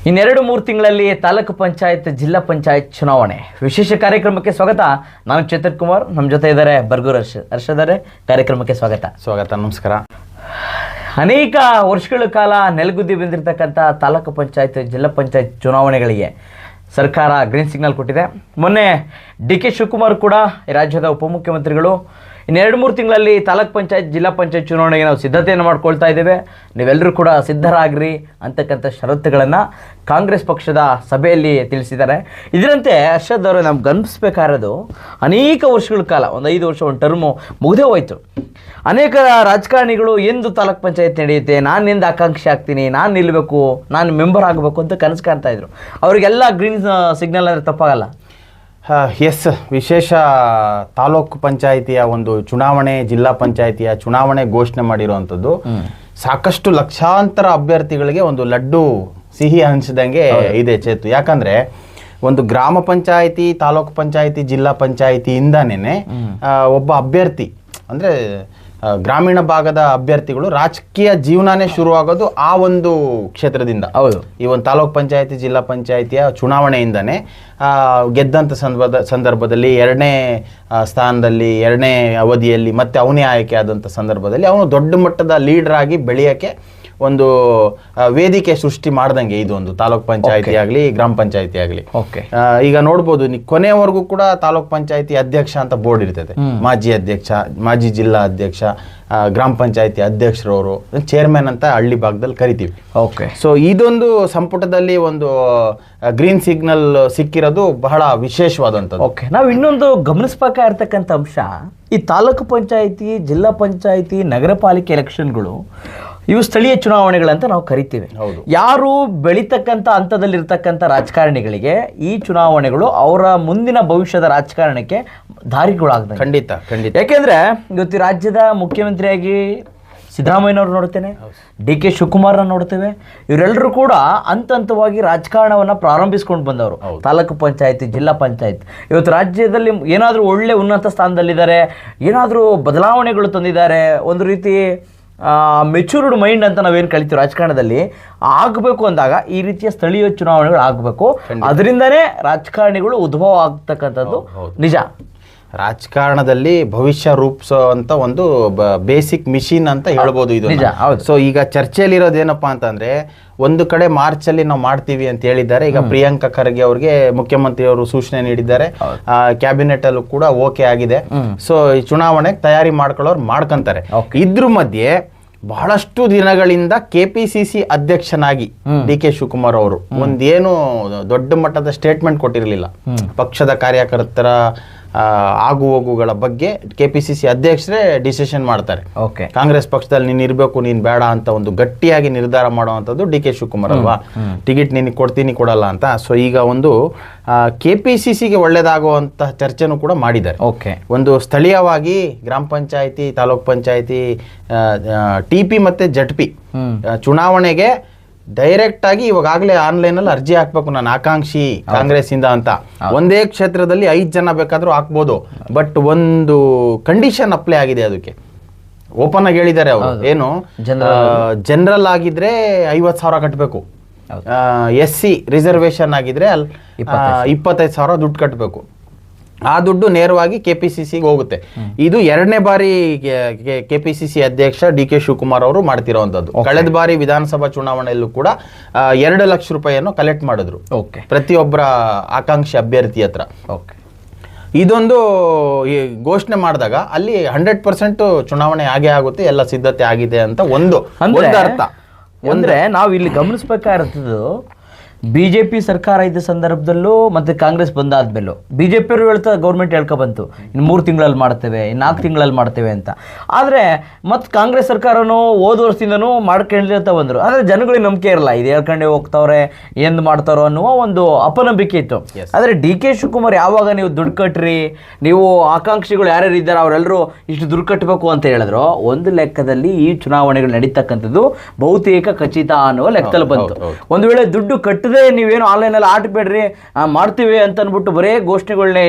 ಇನ್ನೆರಡು ಮೂರು ತಿಂಗಳಲ್ಲಿ ತಾಲೂಕು ಪಂಚಾಯತ್ ಜಿಲ್ಲಾ ಪಂಚಾಯತ್ ಚುನಾವಣೆ ವಿಶೇಷ ಕಾರ್ಯಕ್ರಮಕ್ಕೆ ಸ್ವಾಗತ. ನಾನು ಚೇತನ್ ಕುಮಾರ್, ನಮ್ಮ ಜೊತೆ ಇದ್ದಾರೆ ಬರ್ಗೂರ್ ಹರ್ಷದರೆ. ಕಾರ್ಯಕ್ರಮಕ್ಕೆ ಸ್ವಾಗತ. ನಮಸ್ಕಾರ. ಅನೇಕ ವರ್ಷಗಳ ಕಾಲ ನೆಲಗುದ್ದಿ ಬಂದಿರತಕ್ಕಂಥ ತಾಲೂಕು ಪಂಚಾಯತ್ ಜಿಲ್ಲಾ ಪಂಚಾಯತ್ ಚುನಾವಣೆಗಳಿಗೆ ಸರ್ಕಾರ ಗ್ರೀನ್ ಸಿಗ್ನಲ್ ಕೊಟ್ಟಿದೆ. ಮೊನ್ನೆ ಡಿ.ಕೆ. ಶಿವಕುಮಾರ್ ಕೂಡ ರಾಜ್ಯದ ಉಪಮುಖ್ಯಮಂತ್ರಿಗಳು ಇನ್ನೆರಡು ಮೂರು ತಿಂಗಳಲ್ಲಿ ತಾಲೂಕ್ ಪಂಚಾಯತ್ ಜಿಲ್ಲಾ ಪಂಚಾಯತ್ ಚುನಾವಣೆಗೆ ನಾವು ಸಿದ್ಧತೆಯನ್ನು ಮಾಡ್ಕೊಳ್ತಾ ಇದ್ದೇವೆ, ನೀವೆಲ್ಲರೂ ಕೂಡ ಸಿದ್ಧರಾಗ್ರಿ ಅಂತಕ್ಕಂಥ ಷರತ್ತುಗಳನ್ನು ಕಾಂಗ್ರೆಸ್ ಪಕ್ಷದ ಸಭೆಯಲ್ಲಿ ತಿಳಿಸಿದ್ದಾರೆ. ಇದರಂತೆ ಹರ್ಷದ್ ಅವರು ನಮ್ಗೆ ಗಮನಿಸಬೇಕಾಗಿರೋದು, ಅನೇಕ ವರ್ಷಗಳ ಕಾಲ, ಒಂದು 5 ವರ್ಷ ಒಂದು ಟರ್ಮು ಮುಗಿದೇ ಹೋಯಿತು. ಅನೇಕ ರಾಜಕಾರಣಿಗಳು ಎಂದು ತಾಲೂಕ್ ಪಂಚಾಯತ್ ನಡೆಯುತ್ತೆ, ನಾನು ಎಂದು ಆಕಾಂಕ್ಷಿ ಆಗ್ತೀನಿ, ನಾನು ನಿಲ್ಲಬೇಕು, ನಾನು ಮೆಂಬರ್ ಆಗಬೇಕು ಅಂತ ಕನಸು ಕಾಣ್ತಾ ಇದ್ರು. ಅವರಿಗೆಲ್ಲ ಗ್ರೀನ್ ಸಿಗ್ನಲ್ ಅಂದರೆ ತಪ್ಪಾಗಲ್ಲ. ಎಸ್, ವಿಶೇಷ ತಾಲೂಕು ಪಂಚಾಯಿತಿಯ ಒಂದು ಚುನಾವಣೆ, ಜಿಲ್ಲಾ ಪಂಚಾಯಿತಿಯ ಚುನಾವಣೆ ಘೋಷಣೆ ಮಾಡಿರುವಂಥದ್ದು ಸಾಕಷ್ಟು ಲಕ್ಷಾಂತರ ಅಭ್ಯರ್ಥಿಗಳಿಗೆ ಒಂದು ಲಡ್ಡು ಸಿಹಿ ಹಂಚಿದಂಗೆ ಇದೆ ಚೇತು. ಯಾಕಂದ್ರೆ ಒಂದು ಗ್ರಾಮ ಪಂಚಾಯಿತಿ, ತಾಲೂಕು ಪಂಚಾಯಿತಿ, ಜಿಲ್ಲಾ ಪಂಚಾಯಿತಿಯಿಂದನೇ ಒಬ್ಬ ಅಭ್ಯರ್ಥಿ ಅಂದ್ರೆ ಗ್ರಾಮೀಣ ಭಾಗದ ಅಭ್ಯರ್ಥಿಗಳು ರಾಜಕೀಯ ಜೀವನನೇ ಶುರುವಾಗೋದು ಆ ಒಂದು ಕ್ಷೇತ್ರದಿಂದ. ಹೌದು, ಈ ಒಂದು ತಾಲೂಕ್ ಪಂಚಾಯತಿ, ಜಿಲ್ಲಾ ಪಂಚಾಯಿತಿಯ ಚುನಾವಣೆಯಿಂದನೇ ಗೆದ್ದಂಥ ಸಂದರ್ಭದಲ್ಲಿ 2ನೇ ಸ್ಥಾನದಲ್ಲಿ 2ನೇ ಅವಧಿಯಲ್ಲಿ ಮತ್ತೆ ಅವನೇ ಆಯ್ಕೆ ಆದಂಥ ಸಂದರ್ಭದಲ್ಲಿ ಅವನು ದೊಡ್ಡ ಮಟ್ಟದ ಲೀಡರ್ ಆಗಿ ಬೆಳೆಯೋಕ್ಕೆ ಒಂದು ವೇದಿಕೆ ಸೃಷ್ಟಿ ಮಾಡ್ದಂಗೆ ಇದೊಂದು ತಾಲೂಕ್ ಪಂಚಾಯತಿ ಆಗಲಿ ಗ್ರಾಮ ಪಂಚಾಯತಿ ಆಗಲಿ. ಈಗ ನೋಡ್ಬೋದು, ಕೊನೆಯವರೆಗೂ ಕೂಡ ತಾಲೂಕ್ ಪಂಚಾಯತಿ ಅಧ್ಯಕ್ಷ ಅಂತ ಬೋರ್ಡ್ ಇರ್ತದೆ. ಮಾಜಿ ಅಧ್ಯಕ್ಷ, ಮಾಜಿ ಜಿಲ್ಲಾ ಅಧ್ಯಕ್ಷ, ಗ್ರಾಮ ಪಂಚಾಯತಿ ಅಧ್ಯಕ್ಷರವರು, ಚೇರ್ಮನ್ ಅಂತ ಹಳ್ಳಿ ಭಾಗದಲ್ಲಿ ಕರಿತೀವಿ. ಸೊ ಇದೊಂದು ಸಂಪುಟದಲ್ಲಿ ಒಂದು ಗ್ರೀನ್ ಸಿಗ್ನಲ್ ಸಿಕ್ಕಿರೋದು ಬಹಳ ವಿಶೇಷವಾದಂಥದ್ದು. ನಾವು ಇನ್ನೊಂದು ಗಮನಿಸಬೇಕಾಗಿರ್ತಕ್ಕಂಥ ಅಂಶ, ಈ ತಾಲೂಕು ಪಂಚಾಯತಿ, ಜಿಲ್ಲಾ ಪಂಚಾಯತಿ, ನಗರ ಪಾಲಿಕೆ ಎಲೆಕ್ಷನ್ಗಳು ಇವು ಸ್ಥಳೀಯ ಚುನಾವಣೆಗಳಂತ ನಾವು ಕರಿತೀವಿ. ಯಾರು ಬೆಳೀತಕ್ಕಂಥ ಹಂತದಲ್ಲಿರ್ತಕ್ಕಂಥ ರಾಜಕಾರಣಿಗಳಿಗೆ ಈ ಚುನಾವಣೆಗಳು ಅವರ ಮುಂದಿನ ಭವಿಷ್ಯದ ರಾಜಕಾರಣಕ್ಕೆ ದಾರಿಗಳಾಗ್ತದೆ. ಖಂಡಿತ. ಯಾಕೆಂದ್ರೆ ಇವತ್ತು ರಾಜ್ಯದ ಮುಖ್ಯಮಂತ್ರಿಯಾಗಿ ಸಿದ್ದರಾಮಯ್ಯನವ್ರು ನೋಡ್ತೇನೆ, ಡಿ.ಕೆ. ಶಿವಕುಮಾರ್ನ ನೋಡ್ತೇವೆ. ಇವರೆಲ್ಲರೂ ಕೂಡ ಹಂತವಾಗಿ ರಾಜಕಾರಣವನ್ನು ಪ್ರಾರಂಭಿಸ್ಕೊಂಡು ಬಂದವರು. ತಾಲೂಕು ಪಂಚಾಯತಿ, ಜಿಲ್ಲಾ ಪಂಚಾಯತ್ ಇವತ್ತು ರಾಜ್ಯದಲ್ಲಿ ಏನಾದರೂ ಒಳ್ಳೆ ಉನ್ನತ ಸ್ಥಾನದಲ್ಲಿದ್ದಾರೆ, ಏನಾದರೂ ಬದಲಾವಣೆಗಳು ತಂದಿದ್ದಾರೆ, ಒಂದು ರೀತಿ ಮೆಚೂರ್ಡ್ ಮೈಂಡ್ ಅಂತ ನಾವೇನು ಕಲಿತೀವಿ ರಾಜಕಾರಣದಲ್ಲಿ ಆಗಬೇಕು ಅಂದಾಗ ಈ ರೀತಿಯ ಸ್ಥಳೀಯ ಚುನಾವಣೆಗಳು ಆಗಬೇಕು. ಅದರಿಂದನೇ ರಾಜಕಾರಣಿಗಳು ಉದ್ಭವ ಆಗ್ತಕ್ಕಂಥದ್ದು ನಿಜ. ರಾಜಕಾರಣದಲ್ಲಿ ಭವಿಷ್ಯ ರೂಪಿಸುವಂತ ಒಂದು ಬೇಸಿಕ್ ಮಿಷಿನ್ ಅಂತ ಹೇಳ್ಬೋದು ಇದು. ಸೊ ಈಗ ಚರ್ಚೆಯಲ್ಲಿರೋದೇನಪ್ಪಾ ಅಂತಂದ್ರೆ, ಒಂದು ಕಡೆ ಮಾರ್ಚ್ ಅಲ್ಲಿ ನಾವು ಮಾಡ್ತೀವಿ ಅಂತ ಹೇಳಿದ್ದಾರೆ. ಈಗ ಪ್ರಿಯಾಂಕಾ ಖರ್ಗೆ ಅವ್ರಿಗೆ ಮುಖ್ಯಮಂತ್ರಿಯವರು ಸೂಚನೆ ನೀಡಿದ್ದಾರೆ, ಕ್ಯಾಬಿನೆಟ್ ಅಲ್ಲೂ ಕೂಡ ಓಕೆ ಆಗಿದೆ. ಸೊ ಈ ಚುನಾವಣೆಗೆ ತಯಾರಿ ಮಾಡ್ಕೊಳ್ಳೋರು ಮಾಡ್ಕೊಂತಾರೆ. ಇದ್ರ ಮಧ್ಯೆ ಬಹಳಷ್ಟು ದಿನಗಳಿಂದ ಕೆಪಿಸಿಸಿ ಅಧ್ಯಕ್ಷನಾಗಿ ಡಿ.ಕೆ. ಶಿವಕುಮಾರ್ ಅವರು ಒಂದೇನು ದೊಡ್ಡ ಮಟ್ಟದ ಸ್ಟೇಟ್ಮೆಂಟ್ ಕೊಟ್ಟಿರಲಿಲ್ಲ. ಪಕ್ಷದ ಕಾರ್ಯಕರ್ತರ ಆಗು ಹೋಗುಗಳ ಬಗ್ಗೆ ಕೆಪಿಸಿಸಿ ಅಧ್ಯಕ್ಷರೇ ಡಿಸಿಷನ್ ಮಾಡ್ತಾರೆ. ಕಾಂಗ್ರೆಸ್ ಪಕ್ಷದಲ್ಲಿ ನೀನು ಇರಬೇಕು, ನೀನು ಬೇಡ ಅಂತ ಒಂದು ಗಟ್ಟಿಯಾಗಿ ನಿರ್ಧಾರ ಮಾಡುವಂಥದ್ದು ಡಿ.ಕೆ. ಶಿವಕುಮಾರ್ ಅಲ್ವಾ. ಟಿಕೆಟ್ ನಿನಗೆ ಕೊಡ್ತೀನಿ, ಕೊಡಲ್ಲ ಅಂತ. ಸೊ ಈಗ ಒಂದು ಕೆಪಿಸಿಸಿಗೆ ಒಳ್ಳೇದಾಗುವಂತಹ ಚರ್ಚೆನೂ ಕೂಡ ಮಾಡಿದ್ದಾರೆ. ಒಂದು ಸ್ಥಳೀಯವಾಗಿ ಗ್ರಾಮ ಪಂಚಾಯತಿ, ತಾಲೂಕ್ ಪಂಚಾಯತಿ, ಟಿಪಿ ಮತ್ತೆ ಜಡ್ಪಿ ಚುನಾವಣೆಗೆ ಡೈರೆಕ್ಟ್ ಆಗಿ ಇವಾಗಲೇ ಆನ್ಲೈನ್ ಅಲ್ಲಿ ಅರ್ಜಿ ಹಾಕ್ಬೇಕು, ನಾನು ಆಕಾಂಕ್ಷಿ ಕಾಂಗ್ರೆಸ್ ಇಂದ ಅಂತ. ಒಂದೇ ಕ್ಷೇತ್ರದಲ್ಲಿ 5 ಜನ ಬೇಕಾದ್ರೂ ಹಾಕ್ಬೋದು. ಬಟ್ ಒಂದು ಕಂಡೀಷನ್ ಅಪ್ಲೈ ಆಗಿದೆ ಅದಕ್ಕೆ. ಓಪನ್ ಆಗಿ ಹೇಳಿದ್ದಾರೆ ಅವರು, ಏನು ಜನರಲ್ ಆಗಿದ್ರೆ 50,000 ಕಟ್ಟಬೇಕು, SC ರಿಸರ್ವೇಶನ್ ಆಗಿದ್ರೆ 25,000 ದುಡ್ಡು ಕಟ್ಟಬೇಕು. ಆ ದುಡ್ಡು ನೇರವಾಗಿ ಕೆಪಿಸಿಸಿಗೆ ಹೋಗುತ್ತೆ. ಇದು 2ನೇ ಬಾರಿ ಕೆಪಿಸಿಸಿ ಅಧ್ಯಕ್ಷ ಡಿ.ಕೆ. ಶಿವಕುಮಾರ್ ಅವರು ಮಾಡ್ತಿರೋವಂಥದ್ದು. ಕಳೆದ ಬಾರಿ ವಿಧಾನಸಭಾ ಚುನಾವಣೆಯಲ್ಲೂ ಕೂಡ 2 ಲಕ್ಷ ರೂಪಾಯಿಯನ್ನು ಕಲೆಕ್ಟ್ ಮಾಡಿದ್ರು ಪ್ರತಿಯೊಬ್ಬರ ಆಕಾಂಕ್ಷಿ ಅಭ್ಯರ್ಥಿ ಹತ್ರ. ಇದೊಂದು ಘೋಷಣೆ ಮಾಡಿದಾಗ ಅಲ್ಲಿ 100% ಚುನಾವಣೆ ಆಗೇ ಆಗುತ್ತೆ, ಎಲ್ಲ ಸಿದ್ಧತೆ ಆಗಿದೆ ಅಂತ ಒಂದು ಅರ್ಥ. ಅಂದ್ರೆ ನಾವು ಇಲ್ಲಿ ಗಮನಿಸಬೇಕಾಗಿರ್ತದ್ದು, ಬಿಜೆಪಿ ಸರ್ಕಾರ ಇದ್ದ ಸಂದರ್ಭದಲ್ಲೂ ಮತ್ತೆ ಕಾಂಗ್ರೆಸ್ ಬಂದಾದ್ಮೇಲೂ ಬಿಜೆಪಿಯವರು ಹೇಳ್ತಾರೆ, ಗೌರ್ಮೆಂಟ್ ಹೇಳ್ಕೊಬಂತು ಇನ್ನು 3 ತಿಂಗಳಲ್ಲಿ ಮಾಡ್ತೇವೆ, ಇನ್ನು 4 ತಿಂಗಳಲ್ಲಿ ಮಾಡ್ತೇವೆ ಅಂತ. ಆದರೆ ಮತ್ತು ಕಾಂಗ್ರೆಸ್ ಸರ್ಕಾರನೂ ಹೋದ ವರ್ಷದಿಂದನೂ ಮಾಡ್ಕೊಂಡಿರ್ತಾ ಬಂದರು. ಆದರೆ ಜನಗಳಿಗೆ ನಂಬಿಕೆ ಇರಲ್ಲ, ಇದು ಹೇಳ್ಕೊಂಡೇ ಹೋಗ್ತಾವ್ರೆ, ಏನು ಮಾಡ್ತಾರೋ ಅನ್ನುವ ಒಂದು ಅಪನಂಬಿಕೆ ಇತ್ತು. ಆದರೆ ಡಿ.ಕೆ. ಶಿವಕುಮಾರ್ ಯಾವಾಗ ನೀವು ದುಡ್ಡು ಕಟ್ಟ್ರಿ, ನೀವು ಆಕಾಂಕ್ಷಿಗಳು ಯಾರ್ಯಾರು ಇದ್ದಾರೆ ಅವರೆಲ್ಲರೂ ಇಷ್ಟು ದುಡ್ಡು ಕಟ್ಟಬೇಕು ಅಂತ ಹೇಳಿದ್ರು, ಒಂದು ಲೆಕ್ಕದಲ್ಲಿ ಈ ಚುನಾವಣೆಗಳು ನಡೀತಕ್ಕಂಥದ್ದು ಬಹುತೇಕ ಖಚಿತ ಅನ್ನುವ ಲೆಕ್ಕದಲ್ಲಿ ಬಂತು. ಒಂದು ವೇಳೆ ದುಡ್ಡು ಕಟ್ಟಿದ ಇಲ್ಲದೆ ನೀವೇನು ಆನ್ಲೈನಲ್ಲಿ ಆಟಬೇಡ್ರಿ ಮಾಡ್ತೀವಿ ಅಂತ ಅಂದ್ಬಿಟ್ಟು ಬರೇ ಘೋಷಣೆಗಳನ್ನೇ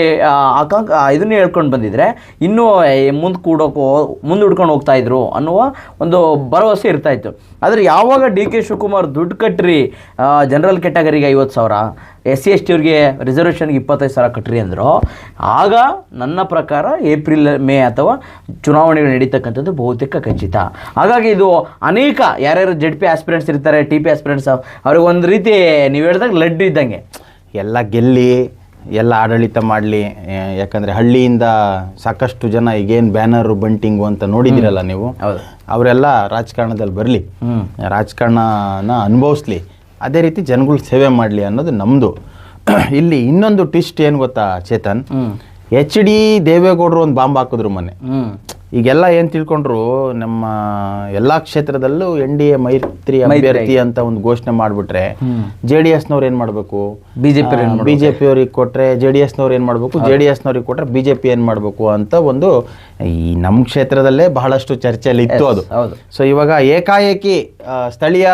ಇದನ್ನೇ ಹೇಳ್ಕೊಂಡು ಬಂದಿದ್ರೆ ಇನ್ನೂ ಮುಂದೂಡ್ಕೊಂಡು ಹೋಗ್ತಾ ಇದ್ರು ಅನ್ನುವ ಒಂದು ಭರವಸೆ ಇರ್ತಾ ಇತ್ತು. ಆದರೆ ಯಾವಾಗ DK ಶಿವಕುಮಾರ್ ದುಡ್ಡು ಕಟ್ಟ್ರಿ ಜನರಲ್ ಕ್ಯಾಟಗರಿಗೆ 50,000, SC ST ಅವ್ರಿಗೆ ರಿಸರ್ವೇಷನ್ಗೆ 25,000 ಕಟ್ಟ್ರಿ ಅಂದರು, ಆಗ ನನ್ನ ಪ್ರಕಾರ ಏಪ್ರಿಲ್ ಮೇ ಅಥವಾ ಚುನಾವಣೆಗಳು ನಡೀತಕ್ಕಂಥದ್ದು ಬಹುತೇಕ ಖಚಿತ. ಹಾಗಾಗಿ ಇದು ಅನೇಕ ಯಾರ್ಯಾರು ZP ಆಸ್ಪಿರೆಂಟ್ಸ್ ಇರ್ತಾರೆ, TP ಆಸ್ಪಿರೆಂಟ್ಸ್, ಅವ್ರಿಗೆ ಒಂದು ರೀತಿ ನೀವು ಹೇಳಿದಾಗ ಲಡ್ಡು ಇದ್ದಂಗೆ, ಎಲ್ಲ ಗೆಲ್ಲಿ ಎಲ್ಲ ಆಡಳಿತ ಮಾಡಲಿ. ಯಾಕಂದರೆ ಹಳ್ಳಿಯಿಂದ ಸಾಕಷ್ಟು ಜನ ಈಗೇನು ಬ್ಯಾನರು ಬಂಟಿಂಗು ಅಂತ ನೋಡಿದಿರಲ್ಲ ನೀವು, ಅವರೆಲ್ಲ ರಾಜಕಾರಣದಲ್ಲಿ ಬರಲಿ, ರಾಜಕಾರಣನ ಅನುಭವಿಸ್ಲಿ, ಅದೇ ರೀತಿ ಜನಗಳು ಸೇವೆ ಮಾಡಲಿ ಅನ್ನೋದು ನಮ್ಮದು. ಇಲ್ಲಿ ಇನ್ನೊಂದು ಟ್ವಿಸ್ಟ್ ಏನು ಗೊತ್ತಾ ಚೇತನ್, HD ದೇವೇಗೌಡರು ಒಂದು ಬಾಂಬ್ ಹಾಕಿದ್ರು ಮೊನ್ನೆ. ಈಗೆಲ್ಲ ಏನು ತಿಳ್ಕೊಂಡ್ರು, ನಮ್ಮ ಎಲ್ಲ ಕ್ಷೇತ್ರದಲ್ಲೂ NDA ಮೈತ್ರಿ ಅಭ್ಯರ್ಥಿ ಅಂತ ಒಂದು ಘೋಷಣೆ ಮಾಡಿಬಿಟ್ರೆ JDSನವ್ರು ಏನು ಮಾಡಬೇಕು, BJP ಅವ್ರಿಗೆ ಕೊಟ್ಟರೆ JDSನವ್ರು ಏನು ಮಾಡಬೇಕು, JDSನವ್ರಿಗೆ ಕೊಟ್ಟರೆ BJP ಏನು ಮಾಡಬೇಕು ಅಂತ ಒಂದು ಈ ನಮ್ಮ ಕ್ಷೇತ್ರದಲ್ಲೇ ಬಹಳಷ್ಟು ಚರ್ಚೆಯಲ್ಲಿ ಇತ್ತು ಅದು. ಸೊ ಇವಾಗ ಏಕಾಏಕಿ ಸ್ಥಳೀಯ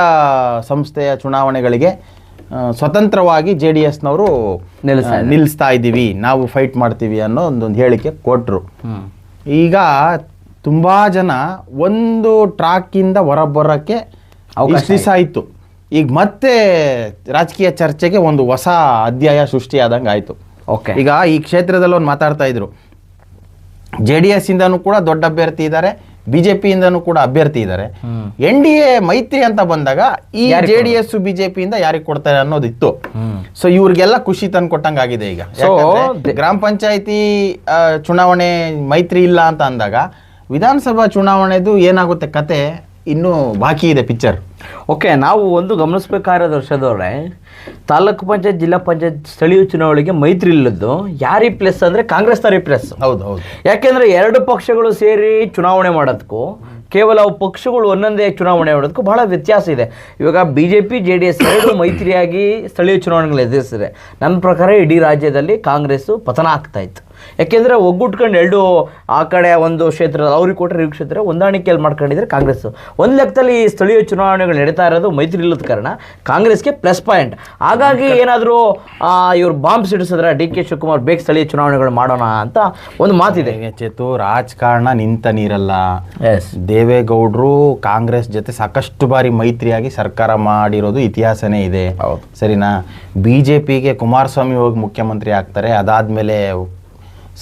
ಸಂಸ್ಥೆಯ ಚುನಾವಣೆಗಳಿಗೆ ಸ್ವತಂತ್ರವಾಗಿ JDSನವರು ನಿಲ್ಲಿಸ್ತಾ ಇದ್ದೀವಿ, ನಾವು ಫೈಟ್ ಮಾಡ್ತೀವಿ ಅನ್ನೋ ಒಂದೊಂದು ಹೇಳಿಕೆ ಕೊಟ್ಟರು. ಈಗ ತುಂಬ ಜನ ಒಂದು ಟ್ರಾಕಿಂದ ಹೊರಬರೋಕ್ಕೆ ಇಷ್ಟು ದಿವಸ ಆಯಿತು, ಈಗ ಮತ್ತೆ ರಾಜಕೀಯ ಚರ್ಚೆಗೆ ಒಂದು ಹೊಸ ಅಧ್ಯಾಯ ಸೃಷ್ಟಿಯಾದಂಗೆ ಆಯಿತು. ಈಗ ಈ ಕ್ಷೇತ್ರದಲ್ಲಿ ಒಂದು ಮಾತಾಡ್ತಾ ಇದ್ರು, JDSಯಿಂದನೂ ಕೂಡ ದೊಡ್ಡ ಅಭ್ಯರ್ಥಿ ಇದ್ದಾರೆ, BJPಯಿಂದನೂ ಕೂಡ ಅಭ್ಯರ್ಥಿ ಇದ್ದಾರೆ. NDA ಮೈತ್ರಿ ಅಂತ ಬಂದಾಗ ಈ JDS BJPಯಿಂದ ಯಾರಿಗೆ ಕೊಡ್ತಾರೆ ಅನ್ನೋದಿತ್ತು. ಸೊ ಇವ್ರಿಗೆಲ್ಲ ಖುಷಿ ತಂದು ಕೊಟ್ಟಂಗಾಗಿದೆ. ಈಗ ಗ್ರಾಮ ಪಂಚಾಯತಿ ಚುನಾವಣೆ ಮೈತ್ರಿ ಇಲ್ಲ ಅಂತ ಅಂದಾಗ ವಿಧಾನಸಭಾ ಚುನಾವಣೆದು ಏನಾಗುತ್ತೆ ಕತೆ ಇನ್ನೂ ಬಾಕಿ ಇದೆ ಪಿಕ್ಚರ್. ನಾವು ಒಂದು ಗಮನಿಸಬೇಕಾದ ವರ್ಷದವ್ರೆ, ತಾಲೂಕು ಪಂಚಾಯತ್, ಜಿಲ್ಲಾ ಪಂಚಾಯತ್, ಸ್ಥಳೀಯ ಚುನಾವಣೆಗೆ ಮೈತ್ರಿ ಇಲ್ಲದ್ದು ಯಾರಿ ಪ್ಲಸ್ ಅಂದರೆ ಕಾಂಗ್ರೆಸ್ನವರೇ ಪ್ಲಸ್. ಹೌದು. ಯಾಕೆಂದರೆ ಎರಡು ಪಕ್ಷಗಳು ಸೇರಿ ಚುನಾವಣೆ ಮಾಡೋದಕ್ಕೂ ಕೇವಲ ಅವು ಪಕ್ಷಗಳು ಒಂದೊಂದೇ ಚುನಾವಣೆ ಮಾಡೋದಕ್ಕೂ ಬಹಳ ವ್ಯತ್ಯಾಸ ಇದೆ. ಇವಾಗ BJP JDS ಎರಡು ಮೈತ್ರಿಯಾಗಿ ಸ್ಥಳೀಯ ಚುನಾವಣೆಗಳು ಎದುರಿಸಿದೆ. ನನ್ನ ಪ್ರಕಾರ ಇಡೀ ರಾಜ್ಯದಲ್ಲಿ ಕಾಂಗ್ರೆಸ್ಸು ಪತನ ಆಗ್ತಾ ಇತ್ತು. ಯಾಕೆಂದರೆ ಒಗ್ಗೂಟ್ಕೊಂಡು ಎರಡು ಆ ಕಡೆ ಒಂದು ಕ್ಷೇತ್ರ ಅವ್ರಿಗೆ ಕೊಟ್ಟರೆ ಈ ಕ್ಷೇತ್ರ ಹೊಂದಾಣಿಕೆಯಲ್ಲಿ ಮಾಡ್ಕೊಂಡಿದ್ರೆ ಕಾಂಗ್ರೆಸ್ಸು. ಒಂದು ಲೆಕ್ಕದಲ್ಲಿ ಸ್ಥಳೀಯ ಚುನಾವಣೆಗಳು ನಡೀತಾ ಇರೋದು ಮೈತ್ರಿ ಇಲ್ಲದ ಕಾರಣ ಕಾಂಗ್ರೆಸ್ಗೆ ಪ್ಲಸ್ ಪಾಯಿಂಟ್. ಹಾಗಾಗಿ ಏನಾದರೂ ಇವ್ರು ಬಾಂಬ್ ಸಿಡಿಸಿದ್ರೆ DK ಶಿವಕುಮಾರ್ ಬೇಗ ಸ್ಥಳೀಯ ಚುನಾವಣೆಗಳು ಮಾಡೋಣ ಅಂತ ಒಂದು ಮಾತಿದೆ. ಚೇತು, ರಾಜಕಾರಣ ನಿಂತ ನೀರಲ್ಲ. ದೇವೇಗೌಡರು ಕಾಂಗ್ರೆಸ್ ಜೊತೆ ಸಾಕಷ್ಟು ಬಾರಿ ಮೈತ್ರಿಯಾಗಿ ಸರ್ಕಾರ ಮಾಡಿರೋದು ಇತಿಹಾಸನೇ ಇದೆ, ಸರಿನಾ? BJPಗೆ ಕುಮಾರಸ್ವಾಮಿ ಹೋಗಿ ಮುಖ್ಯಮಂತ್ರಿ ಆಗ್ತಾರೆ, ಅದಾದಮೇಲೆ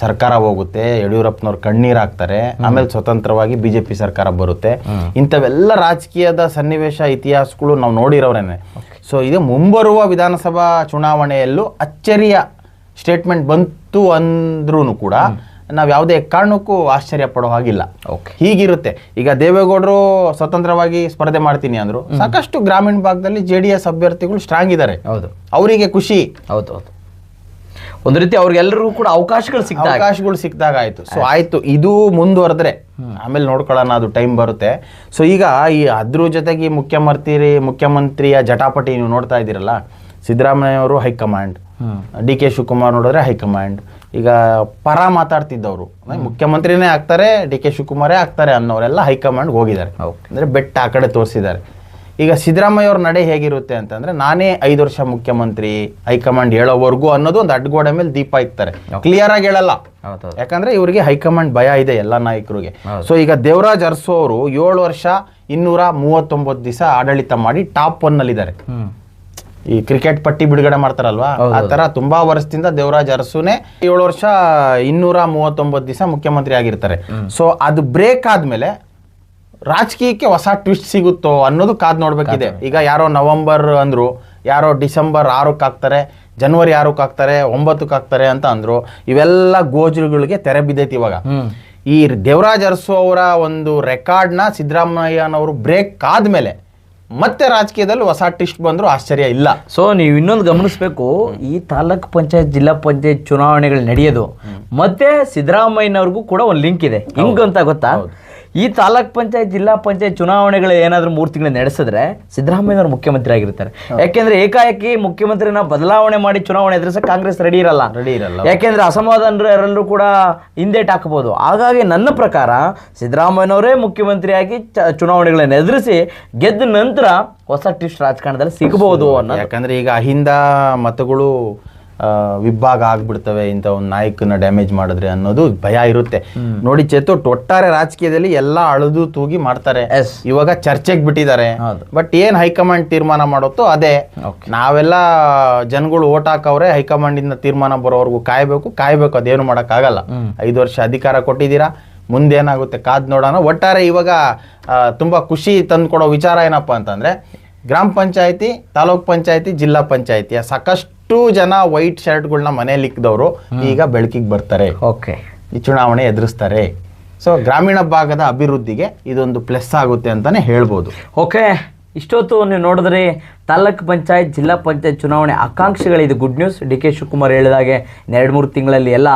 ಸರ್ಕಾರ ಹೋಗುತ್ತೆ, ಯಡಿಯೂರಪ್ಪನವ್ರು ಕಣ್ಣೀರು ಹಾಕ್ತಾರೆ, ಆಮೇಲೆ ಸ್ವತಂತ್ರವಾಗಿ BJP ಸರ್ಕಾರ ಬರುತ್ತೆ. ಇಂಥವೆಲ್ಲ ರಾಜಕೀಯದ ಸನ್ನಿವೇಶ ಇತಿಹಾಸಗಳು ನಾವು ನೋಡಿರೋರೇನೆ. ಸೊ ಇದು ಮುಂಬರುವ ವಿಧಾನಸಭಾ ಚುನಾವಣೆಯಲ್ಲೂ ಅಚ್ಚರಿಯ ಸ್ಟೇಟ್ಮೆಂಟ್ ಬಂತು ಅಂದ್ರೂ ಕೂಡ ನಾವು ಯಾವುದೇ ಕಾರಣಕ್ಕೂ ಆಶ್ಚರ್ಯ ಪಡೋ ಹಾಗಿಲ್ಲ. ಹೀಗಿರುತ್ತೆ. ಈಗ ದೇವೇಗೌಡರು ಸ್ವತಂತ್ರವಾಗಿ ಸ್ಪರ್ಧೆ ಮಾಡ್ತೀನಿ ಅಂದ್ರು, ಸಾಕಷ್ಟು ಗ್ರಾಮೀಣ ಭಾಗದಲ್ಲಿ JDS ಅಭ್ಯರ್ಥಿಗಳು ಸ್ಟ್ರಾಂಗ್ ಇದ್ದಾರೆ, ಅವರಿಗೆ ಖುಷಿ. ಒಂದು ರೀತಿ ಅವ್ರಿಗೆಲ್ಲರಿಗೂ ಕೂಡ ಅವಕಾಶಗಳು ಸಿಕ್ಕಿದಾಗ ಆಯ್ತು. ಸೊ ಆಯ್ತು, ಇದು ಮುಂದುವರೆದ್ರೆ ಆಮೇಲೆ ನೋಡ್ಕೊಳ್ಳೋಣ, ಅದು ಟೈಮ್ ಬರುತ್ತೆ. ಸೊ ಈಗ ಈ ಅದ್ರ ಜೊತೆಗೆ ಮುಖ್ಯಮಂತ್ರಿಯ ಜಟಾಪಟಿ ನೀವು ನೋಡ್ತಾ ಇದ್ದೀರಲ್ಲ, ಸಿದ್ದರಾಮಯ್ಯ ಅವರು ಹೈಕಮಾಂಡ್, DK ಶಿವಕುಮಾರ್ ನೋಡಿದ್ರೆ ಹೈಕಮಾಂಡ್. ಈಗ ಪರ ಮಾತಾಡ್ತಿದ್ದವರು ಮುಖ್ಯಮಂತ್ರಿನೇ ಆಗ್ತಾರೆ, DK ಶಿವಕುಮಾರೇ ಆಗ್ತಾರೆ ಅನ್ನೋರೆಲ್ಲ ಹೈಕಮಾಂಡ್ಗೆ ಹೋಗಿದ್ದಾರೆ, ಅಂದರೆ ಬೆಟ್ಟ ಆ ಕಡೆ ತೋರಿಸಿದ್ದಾರೆ. ಈಗ ಸಿದ್ದರಾಮಯ್ಯ ಅವ್ರ ನಡೆ ಹೇಗಿರುತ್ತೆ ಅಂತಂದ್ರೆ, ನಾನೇ 5 ವರ್ಷ ಮುಖ್ಯಮಂತ್ರಿ, ಹೈಕಮಾಂಡ್ ಹೇಳೋವರೆಗೂ ಅನ್ನೋದು ಒಂದು ಅಡ್ಗೋಡೆ ಮೇಲೆ ದೀಪ ಇಕ್ತಾರೆ, ಕ್ಲಿಯರ್ ಆಗಿ ಹೇಳಲ್ಲ. ಯಾಕಂದ್ರೆ ಇವರಿಗೆ ಹೈಕಮಾಂಡ್ ಭಯ ಇದೆ ಎಲ್ಲ ನಾಯಕರಿಗೆ. ಸೊ ಈಗ ದೇವರಾಜ್ ಅರಸು ಅವರು 7 ವರ್ಷ 239 ದಿವಸ ಆಡಳಿತ ಮಾಡಿ ಟಾಪ್ 1 ನಲ್ಲಿದ್ದಾರೆ. ಈ ಕ್ರಿಕೆಟ್ ಪಟ್ಟಿ ಬಿಡುಗಡೆ ಮಾಡ್ತಾರಲ್ವಾ, ಆ ತರ ತುಂಬಾ ವರ್ಷದಿಂದ ದೇವರಾಜ್ ಅರಸುನೇ 7 ವರ್ಷ 239 ದಿವಸ ಮುಖ್ಯಮಂತ್ರಿ ಆಗಿರ್ತಾರೆ. ಸೊ ಅದು ಬ್ರೇಕ್ ಆದ್ಮೇಲೆ ರಾಜಕೀಯಕ್ಕೆ ಹೊಸ ಟ್ವಿಸ್ಟ್ ಸಿಗುತ್ತೋ ಅನ್ನೋದು ಕಾದ್ ನೋಡ್ಬೇಕಿದೆ. ಈಗ ಯಾರೋ ನವೆಂಬರ್ ಅಂದ್ರು, ಯಾರೋ ಡಿಸೆಂಬರ್ 6ಕ್ಕೆ ಹಾಕ್ತಾರೆ, ಜನವರಿ 6ಕ್ಕೆ ಹಾಕ್ತಾರೆ, 9ಕ್ಕೆ ಹಾಕ್ತಾರೆ ಅಂತ ಅಂದ್ರು. ಇವೆಲ್ಲ ಗೋಜುಗಳಿಗೆ ತೆರೆ ಬಿದ್ದೈತಿ ಇವಾಗ. ಈ ದೇವರಾಜ್ ಅರಸು ಅವರ ಒಂದು ರೆಕಾರ್ಡ್ನ ಸಿದ್ದರಾಮಯ್ಯನವರು ಬ್ರೇಕ್ ಆದ್ಮೇಲೆ ಮತ್ತೆ ರಾಜಕೀಯದಲ್ಲಿ ಹೊಸ ಟ್ವಿಸ್ಟ್ ಬಂದ್ರು ಆಶ್ಚರ್ಯ ಇಲ್ಲ. ಸೊ ನೀವು ಇನ್ನೊಂದು ಗಮನಿಸಬೇಕು, ಈ ತಾಲೂಕ್ ಪಂಚಾಯತ್, ಜಿಲ್ಲಾ ಪಂಚಾಯತ್ ಚುನಾವಣೆಗಳು ನಡೆಯೋದು ಮತ್ತೆ ಸಿದ್ದರಾಮಯ್ಯನವ್ರಿಗೂ ಕೂಡ ಒಂದು ಲಿಂಕ್ ಇದೆ. ಹಿಂಗ್ ಅಂತ ಗೊತ್ತಾ? ಈ ತಾಲೂಕ್ ಪಂಚಾಯತ್ ಜಿಲ್ಲಾ ಪಂಚಾಯತ್ ಚುನಾವಣೆಗಳು ಏನಾದರೂ 3 ತಿಂಗಳು ನಡೆಸಿದ್ರೆ ಸಿದ್ದರಾಮಯ್ಯನವರು ಮುಖ್ಯಮಂತ್ರಿ ಆಗಿರ್ತಾರೆ. ಯಾಕೆಂದ್ರೆ ಏಕಾಏಕಿ ಮುಖ್ಯಮಂತ್ರಿನ ಬದಲಾವಣೆ ಮಾಡಿ ಚುನಾವಣೆ ಎದುರಿಸಕ್ಕೆ ಕಾಂಗ್ರೆಸ್ ರೆಡಿ ಇರಲ್ಲ. ಯಾಕೆಂದ್ರೆ ಅಸಮಾಧಾನರೆಲ್ಲರೂ ಕೂಡ ಹಿಂದೇಟ್ ಹಾಕಬಹುದು. ಹಾಗಾಗಿ ನನ್ನ ಪ್ರಕಾರ ಸಿದ್ದರಾಮಯ್ಯನವರೇ ಮುಖ್ಯಮಂತ್ರಿಯಾಗಿ ಚುನಾವಣೆಗಳನ್ನು ಎದುರಿಸಿ ಗೆದ್ದ ನಂತರ ಹೊಸ ಟ್ವಿಸ್ಟ್ ರಾಜಕಾರಣದಲ್ಲಿ ಸಿಗಬಹುದು ಅನ್ನೋ. ಯಾಕಂದ್ರೆ ಈಗ ಅಹಿಂದ ಮತಗಳು ವಿಭಾಗ ಆಗ್ಬಿಡ್ತವೆ ಇಂಥ ಒಂದು ನಾಯಕನ ಡ್ಯಾಮೇಜ್ ಮಾಡಿದ್ರೆ ಅನ್ನೋದು ಭಯ ಇರುತ್ತೆ. ನೋಡಿ ಚೇತು, ಒಟ್ಟಾರೆ ರಾಜಕೀಯದಲ್ಲಿ ಎಲ್ಲ ಅಳದು ತೂಗಿ ಮಾಡ್ತಾರೆ. ಇವಾಗ ಚರ್ಚೆಗೆ ಬಿಟ್ಟಿದ್ದಾರೆ. ಬಟ್ ಏನ್ ಹೈಕಮಾಂಡ್ ತೀರ್ಮಾನ ಮಾಡುತ್ತೋ ಅದೇ. ನಾವೆಲ್ಲ ಜನಗಳು ಓಟ್ ಹಾಕವ್ರೆ, ಹೈಕಮಾಂಡ್ ಇಂದ ತೀರ್ಮಾನ ಬರೋವರೆಗೂ ಕಾಯ್ಬೇಕು. ಅದೇನು ಮಾಡಕ್ಕಾಗಲ್ಲ. 5 ವರ್ಷ ಅಧಿಕಾರ ಕೊಟ್ಟಿದ್ದೀರಾ, ಮುಂದೇನಾಗುತ್ತೆ ಕಾದ್ ನೋಡೋಣ. ಒಟ್ಟಾರೆ ಇವಾಗ ತುಂಬಾ ಖುಷಿ ತಂದ್ಕೊಡೋ ವಿಚಾರ ಏನಪ್ಪಾ ಅಂತಂದ್ರೆ, ಗ್ರಾಮ ಪಂಚಾಯತಿ, ತಾಲೂಕ್ ಪಂಚಾಯತಿ, ಜಿಲ್ಲಾ ಪಂಚಾಯತಿಯ ಸಾಕಷ್ಟು ಜನ ವೈಟ್ ಶರ್ಟ್ಗಳನ್ನ ಮನೆಯಲ್ಲಿ ಇಕ್ಕಿದವರು ಈಗ ಬೆಳಕಿಗೆ ಬರ್ತಾರೆ. ಈ ಚುನಾವಣೆ ಎದುರಿಸ್ತಾರೆ. ಸೊ ಗ್ರಾಮೀಣ ಭಾಗದ ಅಭಿವೃದ್ಧಿಗೆ ಇದೊಂದು ಪ್ಲಸ್ ಆಗುತ್ತೆ ಅಂತಾನೆ ಹೇಳ್ಬೋದು. ಇಷ್ಟೊತ್ತು ನೀವು ನೋಡಿದ್ರೆ ತಾಲೂಕ್ ಪಂಚಾಯತ್ ಜಿಲ್ಲಾ ಪಂಚಾಯತ್ ಚುನಾವಣೆ ಆಕಾಂಕ್ಷಿಗಳಿದು ಗುಡ್ ನ್ಯೂಸ್. ಡಿ.ಕೆ. ಶಿವಕುಮಾರ್ ಹೇಳಿದಾಗೆ 2-3 ತಿಂಗಳಲ್ಲಿ ಎಲ್ಲ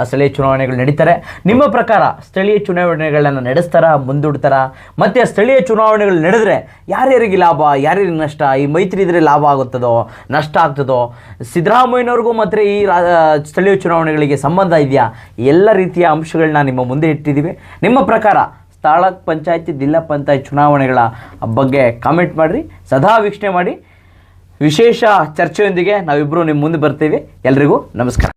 ಸ್ಥಳೀಯ ಚುನಾವಣೆಗಳು ನಡೀತಾರೆ. ನಿಮ್ಮ ಪ್ರಕಾರ ಸ್ಥಳೀಯ ಚುನಾವಣೆಗಳನ್ನು ನಡೆಸ್ತಾರ, ಮುಂದೂಡ್ತಾರ? ಮತ್ತು ಸ್ಥಳೀಯ ಚುನಾವಣೆಗಳು ನಡೆದ್ರೆ ಯಾರ್ಯಾರಿಗೆ ಲಾಭ, ಯಾರ್ಯಾರಿಗೆ ನಷ್ಟ? ಈ ಮೈತ್ರಿ ಇದ್ರೆ ಲಾಭ ಆಗುತ್ತದೋ, ನಷ್ಟ ಆಗ್ತದೋ? ಸಿದ್ದರಾಮಯ್ಯನವ್ರಿಗೂ ಮತ್ತು ಈ ಸ್ಥಳೀಯ ಚುನಾವಣೆಗಳಿಗೆ ಸಂಬಂಧ ಇದೆಯಾ? ಎಲ್ಲ ರೀತಿಯ ಅಂಶಗಳನ್ನ ನಿಮ್ಮ ಮುಂದೆ ಇಟ್ಟಿದ್ದೀವಿ. ನಿಮ್ಮ ಪ್ರಕಾರ ತಾಲೂಕ್ ಪಂಚಾಯತಿ ಜಿಲ್ಲಾ ಪಂಚಾಯತ್ ಚುನಾವಣೆಗಳ ಬಗ್ಗೆ ಕಾಮೆಂಟ್ ಮಾಡಿರಿ, ಸದಾ ವೀಕ್ಷಣೆ ಮಾಡಿ. ವಿಶೇಷ ಚರ್ಚೆಯೊಂದಿಗೆ ನಾವಿಬ್ಬರು ನಿಮ್ಮ ಮುಂದೆ ಬರ್ತೀವಿ. ಎಲ್ರಿಗೂ ನಮಸ್ಕಾರ.